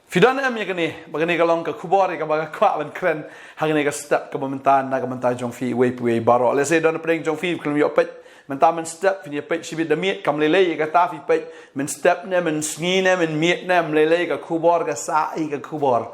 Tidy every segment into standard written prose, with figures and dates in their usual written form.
Fidan em bagani kalong ka kubor ka baga kwa ban kren hangane ka step ka momentan na ka mentai jong fi we baro let's say don preng jong fi klum yo pet mentan men step fi pet shibit da miet kam lele ka ta fi pet men step ne men sngi ne men miet ne lele ka kubor ka sa I ka kubor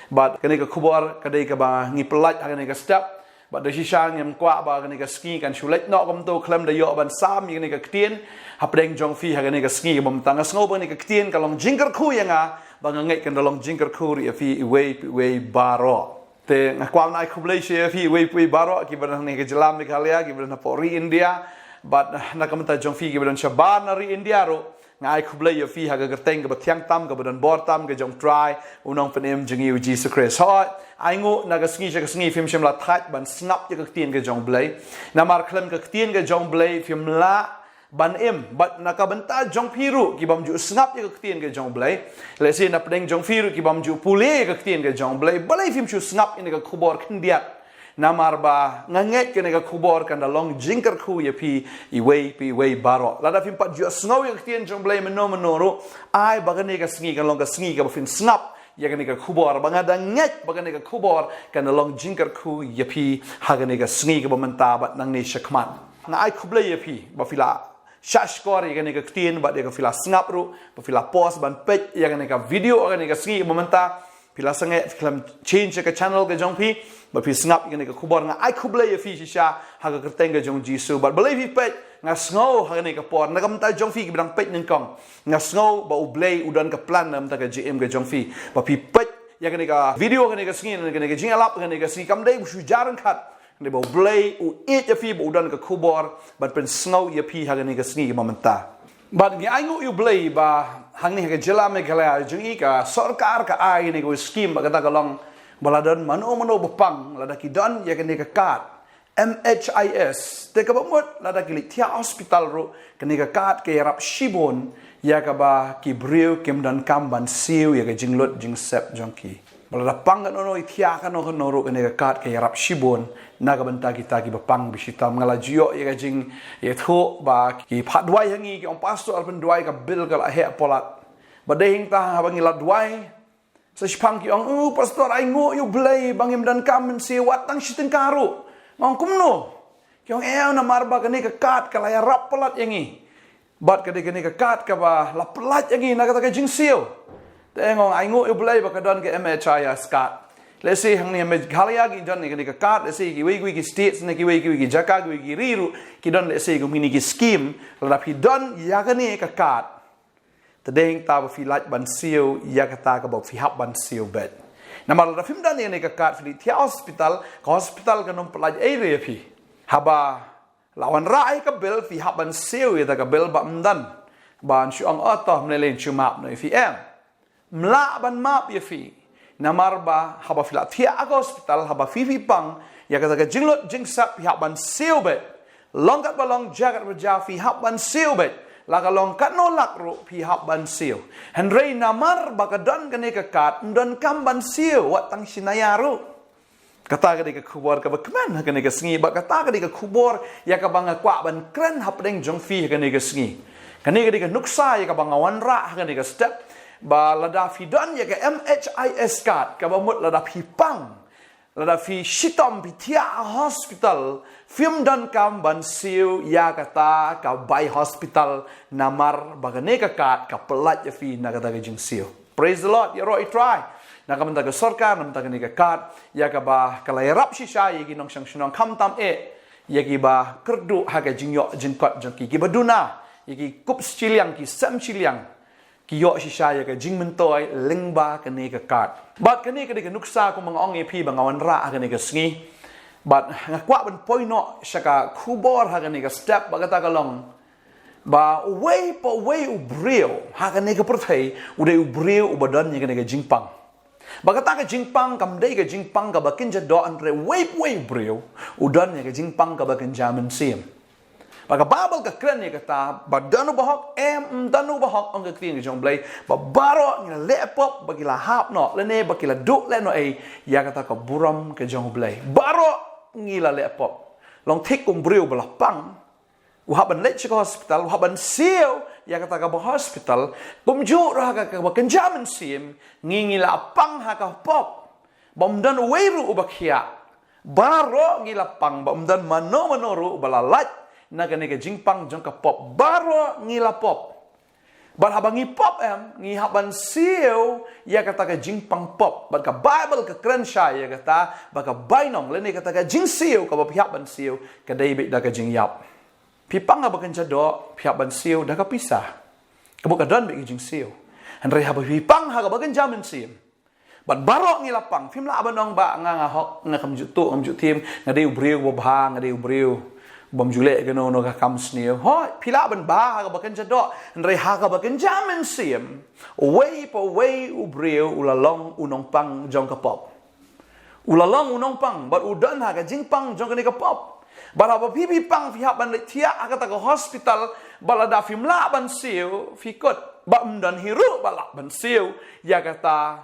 but kane ka kubor ka dei ka ba ngi pelat hangane ka step but da shishang em kwa ba kane ka ski kan shulet no kam to klem da yo ban sam kane ka ktien ha preng jong fi hangane ka ski momentan ngo ba ne ka ktien kalong jingker khu yanga bangangai kan dalam jingkar kuri fi we baro te ngakwam nai kublai fi we baro ki badan ne ke jelam Meghalaya ki badan pori India but na kamta jong fi ki badan shaban ri India ro ngai kublai fi ha ga gerteng ke bathiang tam ke badan bor tam ke jong try unong penem jingi Jesus Christ hot ai ngo na ga sngi film shim la that ban snap ke tien ke jong blai na mar klem ke tien ke jong blai film la ban em but nakabenta jong piru ki bam ju snap ye ktien ke jong blai le se na pdeng jong piru ki bam ju pule ke ktien ke jong blai balai film chu snap in ke khubor khndiat na marba nganget ke ne ke khubor kan da long jingker khu ye pi I we baro la da film pat ju snow ye ktien jong blai meno ro ai bagane ke sngi kan long ke sngi ke film snap ye ke ne ke khubor bangada nget bagane ke khubor kan da long jingker khu ye pi hagane ke sngi ke bamenta bat nang ne shakman na ai khublai ye pi ba fila Shashkor yang ka ktien ba de ka fila snap ru ba fila post ban page yang ka video yang ka sngi momenta fila sange film change ka channel ka jong pi ba fi snap yang ka khubor nga ai khublai ya fi sha ha ka kerteng ka jong jisu ba balai fi page nga sngo ha ka por na kam ta jong fi ki bang page ning kong nga sngo ba ublai udan ka plan nam ta ka gm ka jong fi ba fi page yang ka video ka sngi ka jing alap ka sngi kam dai su jaran khat ne bo blay u eat ya fi bo dan ka kubor but pen snow ya pi ha ni ka sngi momenta but ngi aingu you blay ba hang ni ka jela Meghalaya jungi ka sarkar ka ai ni ko scheme ba kata kalong baladan mano bepang lada ki dan ya ni ka kat MHIS te ka bamot lada ki tia hospital ro ka ni ka kat ke rap shibon ya ka ba ki breu kem dan kam ban siu ya ka jinglot jingsep jongki balada pangan ono ithia kan no ro ka ni ka kat ke rap shibon naga benta kita ki bapang bisita mangala jio ye jing ye tho ba ki phatwai hangi ki on pastor alpen duai ka bil ka he polat badeng ta bangi la duai sa spang ki on pastor ai ngo you blay bangim dan kam se watang sitin karu ngong kumno ki on na marba ka ni ka kat ka la rap polat yangi bat ka de ka ni ka kat ka ba la polat yangi naga ta ka jing sio tengong ai ngo you blay ba ka don ka MHIS kat let's say hang ni Meghalaya ki don ni ka kat let's say ki we states ni ki jaka ki riru ki don let's say ki mini ki scheme la pi don ya ka ni ka kat tadeng ta ba fi lat ban siu ya ka ta ka ba fi hab ban siu bed na mal la fim don ni ka kat fi tia hospital ka nom pelaj area fi haba lawan rai ka bel fi hab ban siu ya ta ka bel ba mdan ban shu ang ata mlelen chu map no fi em mla ban map ya fi namarba haba fila tia aga hospital haba fifi pang ya kata ka jinglot jingsap hab ban silbet longkat balong jagat berjafi hab ban silbet laka longkat no lakro pi hab ban sil henrei namar bakadan kane ka kat ndon kam ban sil wat tang sinayaru kata ka kubor ka bakman kane ka sngi ba kata ka kubor ya ka banga kwa ban kren hapdeng jong fi kane ka sngi kane ka nuksa ya ka banga wanra kane ka step ba lada fi don ya ke MHIS kat ka bamut lada fi pang lada fi shitom tia hospital film dan kam ban siu ya kata ka bai hospital namar bagane ka kat ka pelat ya fi na kata ka jing siu praise the lord ya roi try na kam ta ka sarkar nam ta ka ni ka kat ya ka ba ka lai rap shisha ye gi nong sang sunong kam tam ya ki ba kerdu ha ka jing yo jing kot jong ki baduna ye ki kup chiliang ki sam chiliang ki yo shisha ya ka jing mentoi lingba ka ni ka kat bat ka ni ka nuksa ko mga ong epi bangawan ra ka ni ka sngi bat ngakwa ban poino shaka kubor ha ka ni ka step bagata ka long ba way ubreo ha ka ni ka perthai ude ubreo ubadan ni ka ni ka jingpang bagata ka jingpang kam dei ka jingpang ka bakin ja do andre way ubreo udan ni ka jingpang ka bakin jaman sim Baga babal ka kren ni kata badanu bahok danu bahok ang ktin jong blay babaro ni lepop bagila hap no lene bagila duk le no ya kata ka buram ke jong blay baro ngila lepop long tik kum breu bala pang uhaban let hospital uhaban siu ya kata ka hospital bumju ra ka kenjaman sim ngingila pang ha ka pop bomdan weiru ubakhia baro ngila pang bomdan mano balalat nagane ka jingpang jong ka pop baro ngila pop But habang pop ngi haban siyo, ya kata ka jingpang pop. But ka Bible ka kren siya, ya kata, baka bainong, lene kata ka jing siyo, ka pihaban siyo, ka David da ka jing yap. Pipang nga bakan siya do, pihaban siyo, da ka pisah. Kabuka doon bagi jing siyo. Henry habang pipang ha ka bakan jaman siyo. But barok ngi lapang, film la abanong ba, nga hok, nga kamjutu, kamjutim, nga day ubriw, wabha, nga day ubriw. Bom jule gano no ka kams niyo ho pila ban ba ha bakan jado ndre ha ka bakan jaman sim way ubreu ulalong unong pang jong ka pop ulalong unong pang but udan ha ka jing pang jong ka pop bala ba pipi pang fi ha ban tia ka ta ka hospital bala da film la ban siu fi kot ba dan hiru bala ban siu ya kata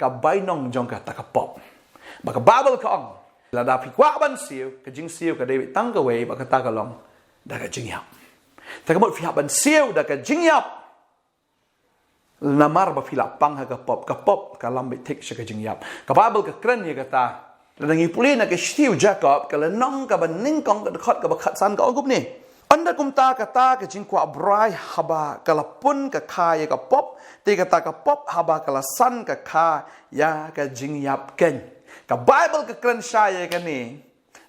ka bainong jong ka ta ka pop baka babel ka ong la da pi kwa ban siu ka jing siu ka David tang ka wei ba ka ta ka long da ka jing yap ta ka mo fi ban siu da ka jing yap namar ba fi la pang ha ka pop ka lam bi tik sha ka jing yap ka Bible ka kren ye ka ta la ngi puli na ka siu Jacob ka la nong ka ban ning kong ka khot ka ba khat san ka ong gup ni anda kum ta ka jing kwa brai haba ka la pun ka kha ye ka pop te ka ta ka pop haba ka la san ka kha ya ka jing yap ken ka Bible ka kren saya ka ni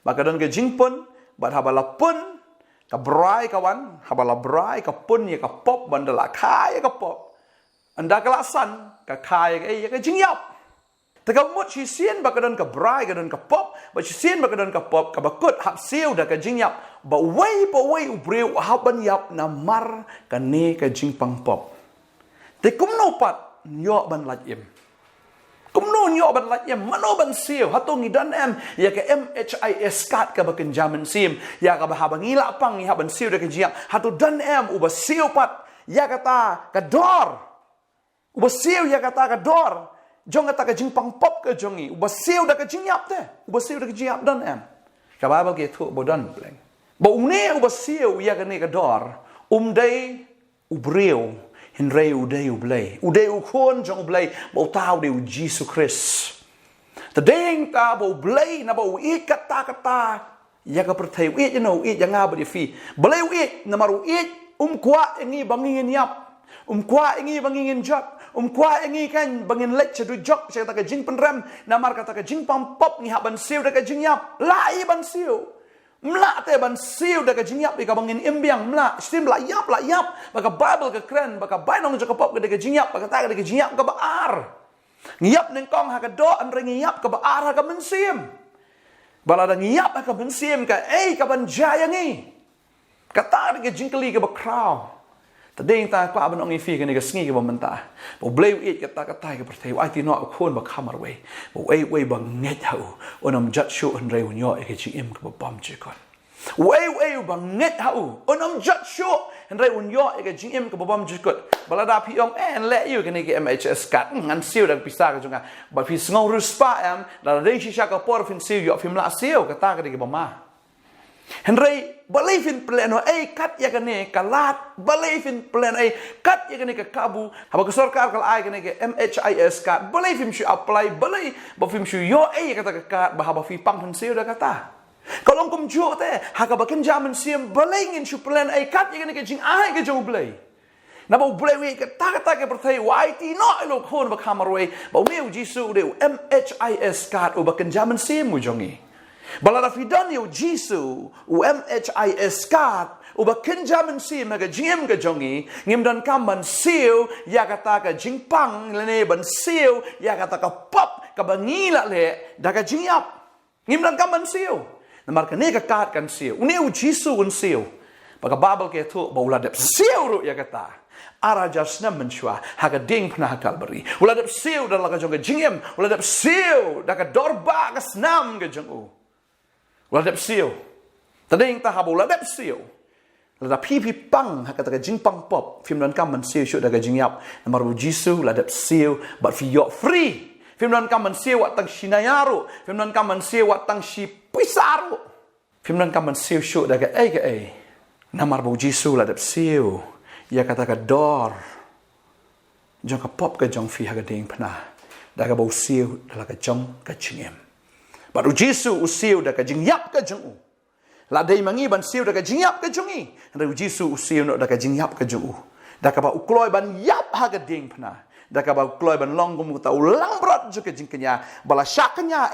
maka don ka jingpun bat habala pun ka brai kawan habala brai ka pun ya ka pop bandala khai ka pop anda ka lasan ka khai ka ka jingyap ta ka mut chi sien ba ka don ka brai ka don ka pop ba chi sien ba ka don ka pop ka bakut hap siu da ka jingyap ba way ubreu haban yap na mar ka ni ka jingpang pop te kumno pat nyo ban lajim kumno nyo ban lat yam mano ban siu hatong idan ya ka MHIS kat ka baken jaman sim ya ka bahabang ila pang ya ban siu da ka jiap hatu dan uba siu pat ya kata ka dor uba siu ya kata ka dor jong kata ka jingpang pop ka jongi uba siu da ka jingyap te uba siu da ka jiap dan ka Bible ke thu bodan pleng ba une uba siu ya ka ni ka dor dai ubreu Henry udai ukon jong ublay bau tau de Jesus Christ. Tadeng ta bau blay na bau kata ya ka pertai you know yang nga ba di fi. Blay na maru kwa ingi bangingin yap. Kwa ingi bangingin jok. Kwa ingi kan bangin let chadu jok saya ta ka jing penrem na mar kata ka jing pam pop ngi haban siu da ka jing yap. Lai ban siu. Mla te ban siu da ka jingyap ka bangin imbiang mla stim la yap baka Bible ka kren baka bainong ka pop ka da ka jingyap baka ta ka da ka jingyap ka baar ngiyap ning kong ha ka do an ngiyap ka baar ha ka mensim bala da ngiyap ha ka mensim ka ka ban jaya ngi ka ta ka jingkali ka ba kraw tadeng ta kwa ban ong ifi ka ni ka sngi ka bamanta bo bleu ka ta ka tai ka pertai ai ti no khon ba khamar we bo we ba nget hau onam jat shu an reu nyo ka chi im ka ba bam chi kon we ba nget hau onam jat shu an reu nyo ka chi im ka ba bam chi kon bala da pi ong let you ka ni ka MHS kat ngan siu da pisa ka junga ba pi sngo ru spa da dei shi sha ka por fin siu yo film la siu ka ta ka ni ka ba ma Henry believe in plan kat ya kene kalat believe in plan kat ya kene ka kabu haba ka sarkar kal ai kene ka MHIS kat believe him should apply believe ba film should yo kata ka kat ba haba fi pang hun seo da kata kalong kum jo te ha ka bakin jaman sim believe in should plan kat ya kene ka jing ai ka jo blay na ba blay we ka ta ka pertai YT no lo khon ba khamar we ba meu jisu de MHIS kat o bakin jaman sim mu jongi Bala da fidan yo Jisu u MHIS kat u ba kenjaman si maga jim ga jongi ngim dan kamban siu ya kata ka jingpang lene ban siu ya kata ka pop ka bangila le da ka jingyap ngim dan kamban siu namar ka ne ka kat kan siu une u Jisu un siu baka Bible ke tu ba uladep siu ru ya kata ara jasna menshwa haga ding pna kalbari uladep siu da la ka jonga jingyam uladep siu da ka dorba ka snam ga jongu Ladap siu. Tadeng ta habu ladap siu. Ladap pipi pang hakata ka jingpang pop. Film dan kam man siu syuk daga jingyap. Namaru jisu ladap siu but fi yok free. Film dan kam man siu wat tang shinayaru. Film dan kam man siu wat tang shi pisaru. Film dan kam man siu syuk daga ka Namaru jisu ladap siu. ia kata ka dor jong ka pop ka jong fi ha ka ding phna da ka bau siu da ka jong ka chingem baru Jisu usiu da ka jing yap ka jong u la dei mangi ban siu da ka jing yap ka jong i da Jisu usiu no da ka jing yap ka jong u da ka ba ukloi ban yap ha ka ding phna da ka ba ukloi ban long gum ta ulang brat ju ka jing kenya bala syaknya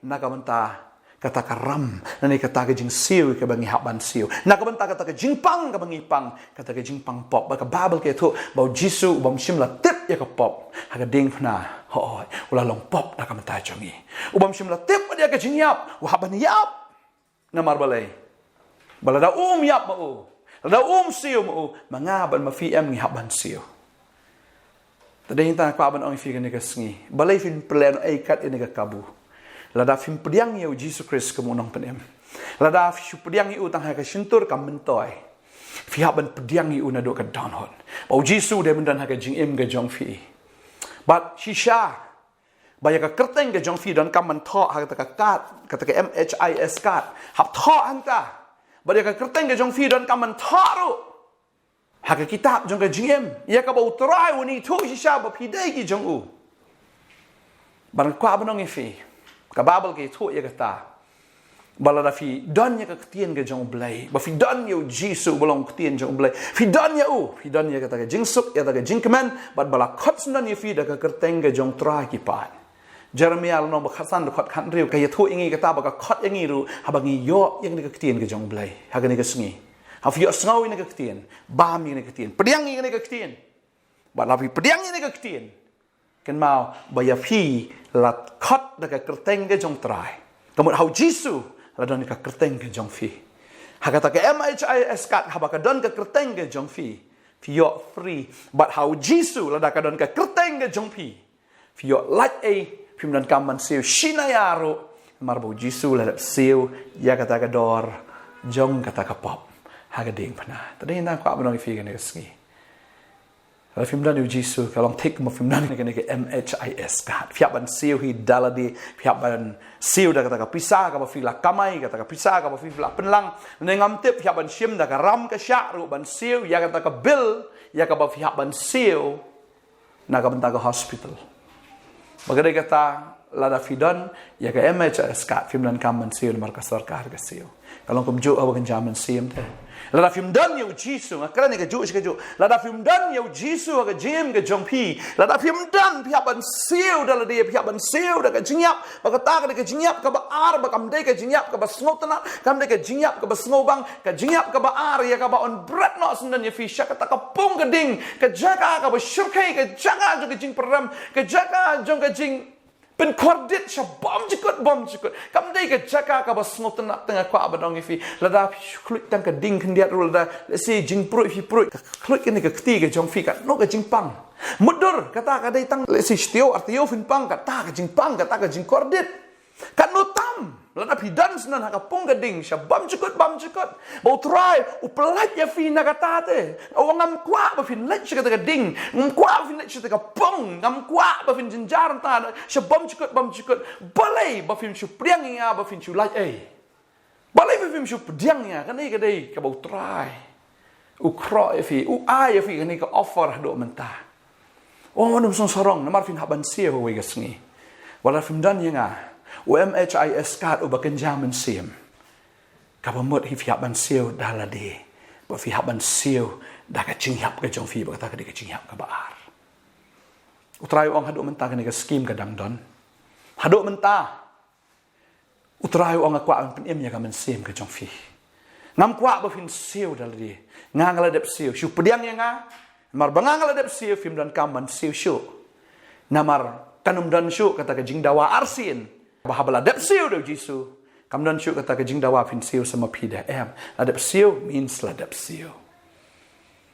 na ka menta kata karam nani kata ke jing siu ke bangi hak ban siu na ka benta kata ke jing pang ka bangi pang kata ke jing pang pop ba ka babel ke tu bau Jisu bom sim la tip ya ka pop ha ka ding phna hoi ula long pop na ka menta jongi ubam sim la tip dia ke jing yap wa ban yap na mar balai bala da yap ma da siu ma mangaban ma fi em ngi hak ban siu tadeng ta kwa ban ong fi ke ne ka sngi balai fin plan ai kat ini ka kabu lada fim pediang yu Jesus Christ kemunang penem lada fiu pediang yu tang ha ka sintur kam mentoi fi ha ban pediang yu na do ka downhon bau Jesus de mendan ha ka jing em ga jong fi but shisha baya ka kerteng ga jong fi dan kam man tho ha ka kat kata ka MHIS kat hap tho anta baya ka kerteng ga jong fi dan kam man tho ru ha ka kitab jong ka jing em ya ka bau trai uni thu shisha ba pi dai ki jong u ban kwa banong fi ka babel ke thu ya kata balada fi don ya ka tien ke jong blai ba fi don yo Jisu bolong tien jong blai fi don ya kata ke jing suk ya ta ke jing kemen bat bala khot sun ya fi da ka kerteng ke jong tra ki pan Jeremia no ba khasan khot khan riu ka ya thu ingi kata ba ka khot ingi ru ha ba ngi yo yang ni ka tien ke jong blai ha ga ni ka sngi ha fi yo sngaw ni ka tien ba mi ni ka tien pediang ni ka tien ba la fi pediang ni ka tien kan mau baya fi lat khot da ka kerteng ke jong trai kamut hau Jisu la don ka kerteng ke jong fi ha kata ke MHIS kat ha ba ka don ka kerteng ke jong fi yo free but hau Jisu la da ka don ka kerteng ke jong fi yo lat phim dan kam man siu shinayaro marbo Jisu la siu ya kata ka dor jong kata ka pop ha ga ding phana tadeng na kwa banong fi ga ne ski la film dan Jisu kalau take mo film dan ke MHIS ka fiap ban siu hi daladi fiap ban siu da kata ka pisa ka ba fi la kamai kata ka pisa ka ba fi la penlang ne ngam tip fiap ban sim da ka ram ka sya ru ban siu ya kata ka bill ya ka ba fiap ban siu na ka benta ka hospital bagade kata la da fidon ya ka MHIS ka film dan kam ban siu mar ka sarkar ka siu kalau kum ju aw kan jaman sim te la da film dan yo Jisu ngakran ka ju ska ju la da film dan yo Jisu ka jim ka jong pi la da film dan pihak ban siu da la dia pihak ban siu da ka jingyap ba ka ta ka jingyap ka ba ar ba kam de ka jingyap ka ba sngo tana kam de ka jingyap ka ba sngo bang ka jingyap ka ba ar ya ka ba on bread no sundan ya fi sha ka ta ka pung ka ding ka jaga ka ba shurkai ka jaga jo ka jing peram ka jaga jong ka jing pen kordit sha bom jikut kam dei ka jaka ka ba sngot na tengah kwa ba dong ifi lada khluit tang ka ding khndiat rul da si jing prui fi prui khluit ni ka kti ka jong fi ka no ka jing pang mudur kata ka dei tang si stio artio fin pang ka ta ka jing pang ka ta ka jing kordit kan no tam lada pidan senan ka pung ka ding sha bom jikut bo try uplat ya fi na ka ta te ngam kwa ba fin let ka ding ngam kwa fin let ka pung ngam kwa ba fin jinjar ta sha bom jikut balai ba fin shu priang ya ba fin shu lai balai ba fin shu priang ya kan ka dei ka bo try ukro ya fi ai ya fi kan ka offer do menta num song sorong namar fin haban sia we ga sngi wala fin dan ya MHIS kat ubakan jaman sim kabamut hi fiap ban siu dalade ba fiap ban siu da ka chinghap ka jong fi ba ta ka de ka chinghap ka baar utrai ong hadu menta ka ne ka scheme ka dangdon hadu menta utrai ong akwa an pen ya ka man sim ka jong fi ngam kwa ba fin siu dalade ngangala dep siu shu pediang ya nga mar bangangala dep siu film dan kam man siu shu namar kanum dan shu kata ka jing dawa arsin bahabala dep siu do Jisu kam dan shu kata ka jing dawa fin siu sama pida la dep siu means la dep siu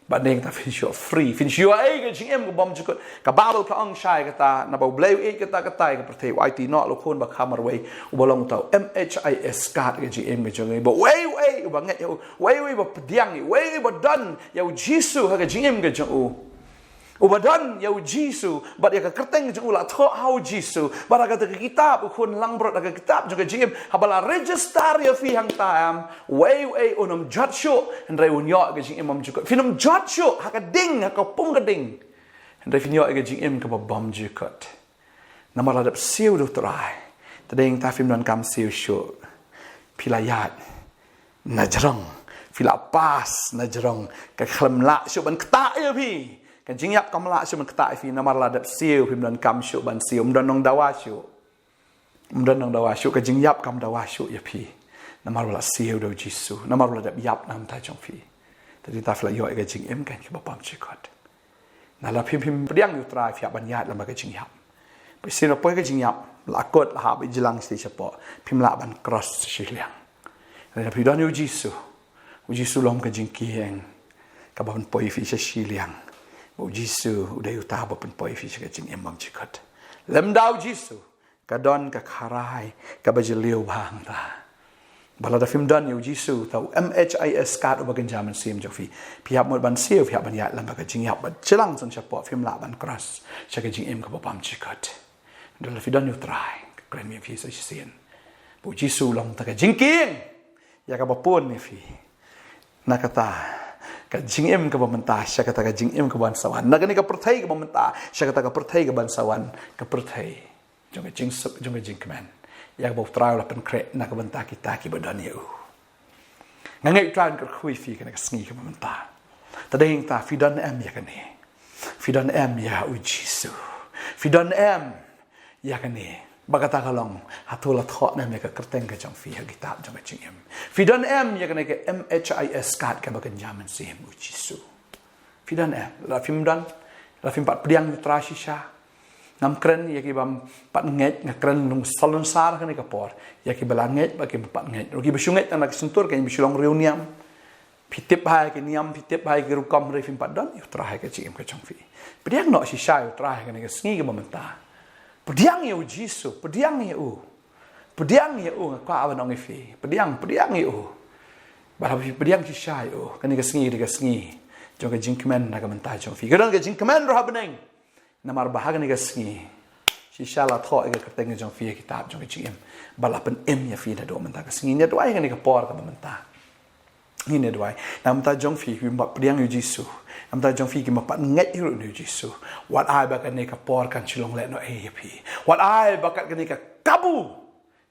ba deng ta fin shu free fin shu ai ka jing em ko bom jukut ka babel ka ong shai kata na ba bleu e kata tai ka prte it not lo khon ba khamar wei ubolong tau MHIS kat ka jing em ka jong ba wei ba nget wei ba pediang wei ba dan ya Jisu ha ka jing em ka jong Ubadan yau Jisu, bat ya kerteng jeng ulah tho hau Jisu, bat kata kitab ukun langbrot aga kitab juga jim, habala register ya fi hang tam, way unum judge hendrai unyo aga jing imam juga. Finum judge haka ding haka pung ding. Hendrai finyo aga jing im ka bam jukot. Nama ladap siu do trai. Tadeng ta film dan kam siu syu. Pilayat najrong, fila pas najrong ka khlem la syu ban kta ya pi. Kan jingyap kamla syu man kata fi namar ladap siu pim dan kam syu ban siu mdan nong dawa syu ka jingyap kam dawa syu ya pi namar wala siu do Jisu namar ladap yap nam ta jong fi tadi ta fla yo ga jing em kan ki bapam chikot na la pim priang yu tra fi ban yat lam ga jingyap pe sin po ga jingyap la kot la ha bi jilang sti chapo pim la ban cross shi liang la pi don yu Jisu lom ga jing ki heng ka ban poi fi shi liang Bo Jisu udah utah bapen poi fi ka jing emam chikot. Lem dau Jisu ka don ka kharai ka bajeliu bang ta. Bala da film don yu Jisu tau MHIS card ubagan jaman sim jofi. Pihak mod ban siu pihak ban yat lam ka jing yap ba chelang son chapo film la ban cross. Ka jing em ka bapam chikot. Dala fi don yu try. Kren mi fi sa sien. Bo Jisu long ta ka jing king. Ya ka bapun ni fi. Nakata ka jing em ka bamenta sya kata ka jing em ka bansawan nagani ka perthai ka bamenta sya kata ka perthai ka bansawan ka perthai jong jing sup jong jing kemen ya ba trau la pen kre na ka banta kita ki badan yu ngangai tran ka khui fi ka sngi ka bamenta tadeng ta fi dan em ya kani fi dan em ya u Jisu fi dan em ya kani bagata kalong hatula thot na me ka kerteng ka jong fi ha kitab jong jing em fidan em ya kana ka MHIS card ka bagan jaman sim u Jisu fidan em la film dan la film pat priang tra shisha nam kren ya ki bam pat nget ngakren nung salon sar kana ka por ya ki balanget ba ki pat nget ro ki besunget na sentur kan bisulong reuniam pitip hai ki niam pitip hai ki rukam re film pat dan yu tra ka jing em ka jong fi priang no shisha yu tra kana ka sngi ka mamenta Pediang yu Jisu, pediang yu ngakwa awan ong ifi, pediang yu, balabi pediang kisah yu, kani kasngi, jong ka jingkemen naga mentai jong fi, kadang ka jingkemen roh beneng, namar bahag ni kasngi, shisha la tho ka kerteng jong fi kitab jong ka jingem, balapen em ya fi na do mentai kasngi, ni doai kani ka por ka mentai, ni doai, nam ta jong fi mbak pediang yu Jisu. Amta jong fi ki mapat nget yu ni Jisu. Wat ai bakat ne ka por kan chulong let no e pi. Wat ai bakat ni ka kabu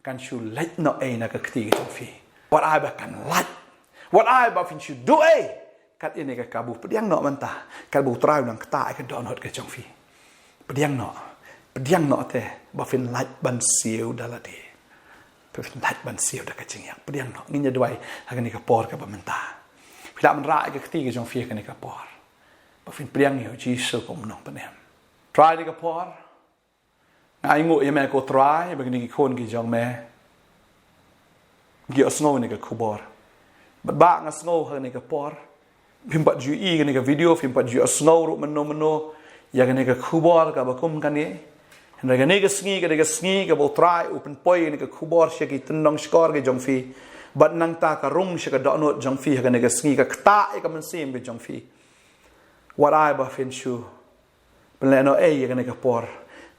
kan chu let no e na ka kti jong fi. Wat ai bakan lat. Wat ai ba fin chu do e kat ini ka kabu pediang no manta. Kal bu trau nang kta ka don hot ka jong fi. Pediang no te ba fin lat ban siu dalade. Fin lat ban siu da ka jing yang pediang no nginya duai ha ni ka por ka ba menta. Pila man ra ka kti ka jong fi ka ni ka por. Bafin priang yu Jisu kom nong panem. Try di ka por. Ngai ngu ye me ko try bagni ki kon ki jong me. Gi osno ni ka kubor. Bat ba nga snow ha ni ka por. Pimpat ju i ni ka video pimpat ju osno ru meno ya ni ka kubor ka bakum kan ni. Hendra ni ka sngi ka bo try open poi ni ka kubor sya ki tendong skor ki jong fi. Bat nang ta ka rung sya ka donot jong fi ha ni ka sngi ka kta ka mensim ki jong fi. What I ba fin shu penleno ya kene ka por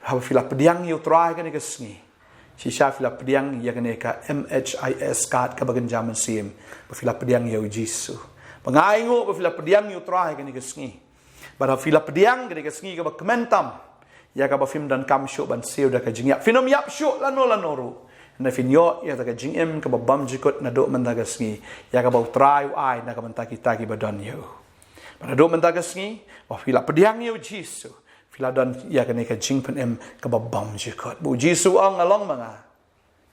ha fila pediang yu try kene ka sngi si sha fila pediang ya kene ka MHIS card ka bagan jaman sim ba fila pediang yu Jisu pangai ngo ba fila pediang yu try kene ka sngi ba fila pediang kene ka sngi ka ba kementam ya ka ba film dan kam shu ban siu da ka jingya finom yap shu lano ru na finyo ya ka jingem ka ba bam jikot na do man da ka sngi ya ka ba try ai na ka man taki ba don yu pada do mentaga sngi wa fila pediang yu Jisu fila don ya ka ka jingpen em ka babam jikot bu Jisu ang along mga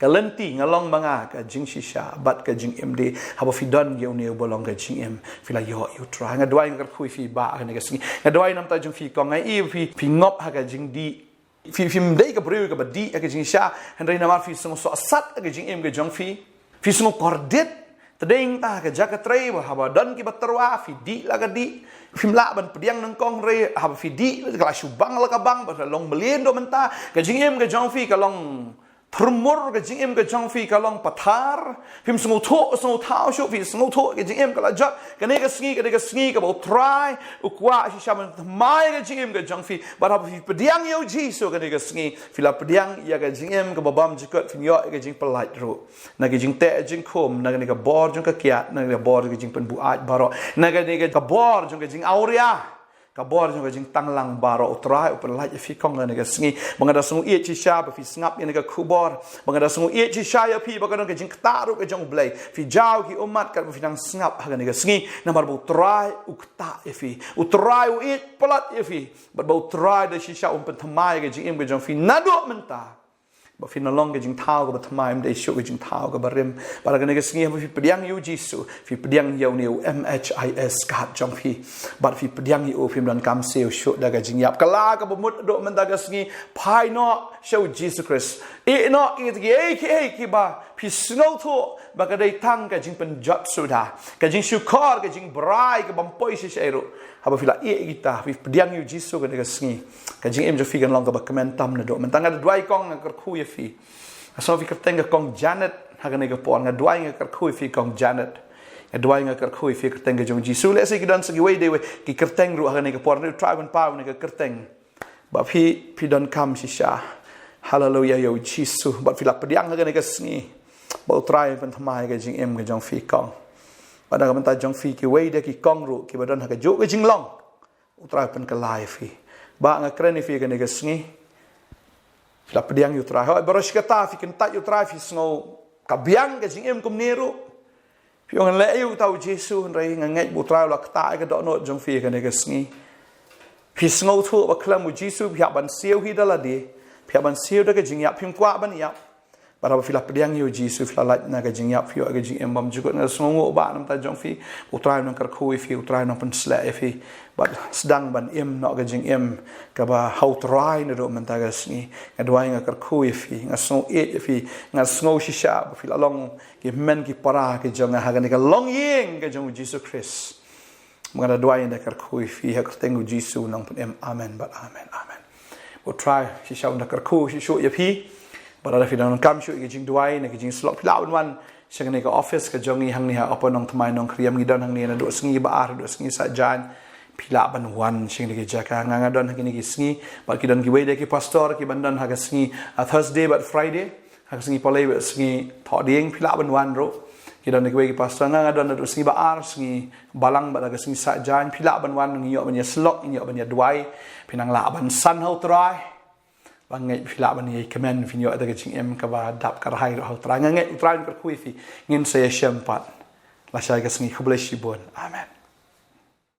kalenti ngalong mga ka jing shisha bat ka jing em de haba fi don yu ne bolong ka jing em fila yo yu tra nga dwai ka khui fi ba ka ka sngi nga dwai nam ta jing fi ko ngai i fi ngop ha ka jing di fi mdei ka bru ka ba di ka jing sha hendrai na mar fi sung so asat ka jing em ka jong fi sung kordet tadeng ta ka jaka trei ba haba don ki baterwa fi di la ka di film la ban pediang nang kong re haba fi di ka shubang la ka bang ba long belien do menta ka jingem ka jong fi ka long Trumur ke jing em ke jong fi ka long pathar phim sngo thao shu fi sngo tho ke jing em ka la jat ke ne ke sngi ka bo try u kwa shi shaman mai ke jing em ke jong fi but ha fi pediang yo ji so ke ne ke sngi fi la pediang ya ke jing em ke babam jikot fin yo ke jing pelait ro na ke jing te jing khom na ke ne ke bor jong ka kiat na ke bor ke jing pen bu aj baro na ke ne ke bor jong ke jing auria kabor jong jing tanglang baro utrai upen laj fi kong ne ga sngi bangada sungu ie chi sha ba fi snap ne ga khubor bangada sungu ie chi sha ya fi bagada ga jing taru ga jong blai fi jaw ki umat ka fi nang snap ha ne ga sngi namar bu utrai ukta e fi utrai u it palat e fi but bu utrai da shi sha umpen thamai ga jing im ga jong fi nado menta ba fi nalong ga jing thao ga thamai de shu ga jing thao ga barim para ga ne ga sngi ha fi pediang yu jisu fi pediang yau ne MHIS ka jong fi but fi pediang yu fi dan kam seo shu da ga jing yap kala ka bumut do men da ga sngi pai no show Jesus Christ e no it ge ki ba fi snow tho ba ga dei tang ga jing pen jot su da ga jing shu kor ga jing brai ga bam poi shi shero haba fi la e kita fi pediang yu jisu ga ga sngi ga jing em jo fi gan long ga ba comment tam na do men tang ga dwai kong ga khu ye fi so fi ka teng ga kong Janet ha ga ne ga pon ga dwai ga khu fi kong Janet dwai nga kerkhui fi kerteng ga jong jisu le se kidan segi wei dewe ki kerteng ru ha ne ga por ne tribe and power ne ga kerteng ba fi don kam shisha hallelujah yo jisu ba fi la pediang ga ne ga sngi ba tribe and thamai ga jing em ga jong fi kong ba da ga man ta jong fi ki wei de ki kong ru ki ba don ha ga jo ga jing long utrai pen ka lai fi ba nga kreni fi ga ne ga sngi la pediang yu trai ha ba rosh ka ta fi ken ta yu trai fi sngo ka biang ga jing em kum neru Yung le yu tau Jesu rai ngai bu trai la kta ga do no jong fi ka ne ga sngi phi sngo thu ba klam mu Jesu phya ban siêu hi da la di phya ban siêu da ga jing ya phim kwa ban ya ba ra fi la pediang yu Jesu phla la na ga jing ya phyo ga jing em bam ju ko na sngo ba nam ta jong fi u trai no kar khu fi u trai no pen sla fi ba sedang ban em no ga jing em ka ba how trai na do man ta ga sngi ga dwai nga kar khu fi nga sngo e fi nga sngo shi sha ba fi la long ki men ki para ki jong ha ga ne ga long yeng ga jong Jesus Christ mga dwai na kar khu fi ha kar tengu Jesu nang pen em amen but amen u trai shi sha na kar khu shi shu ye fi bara fi dan kam shu ge jing dwai na ge jing slok pla wan sang ne ka office ka jongi hang ni ha apa nong thamai nong kriam gi dan hang ni na do sngi ba ar do sngi sa jan pila ban wan sing ge jaka nga don hang ni gi sngi ba ki dan gi wei de ki pastor ki bandan ha ga sngi Thursday but Friday ha sngi polai ba sngi tho ding pila ban wan ro ki dan gi wei ki pastor nga don do sngi ba ar sngi balang ba ga sngi sa jan pila ban wan ngi yo ban ya slok ngi yo ban ya dwai pinang la ban san ho trai bangai phila ban ye comment finyo ada ga jing em ka ba dap kar hai ro tra ngai utrai kar khui fi ngin se shem pat la sha ga sngi khuble shi bon amen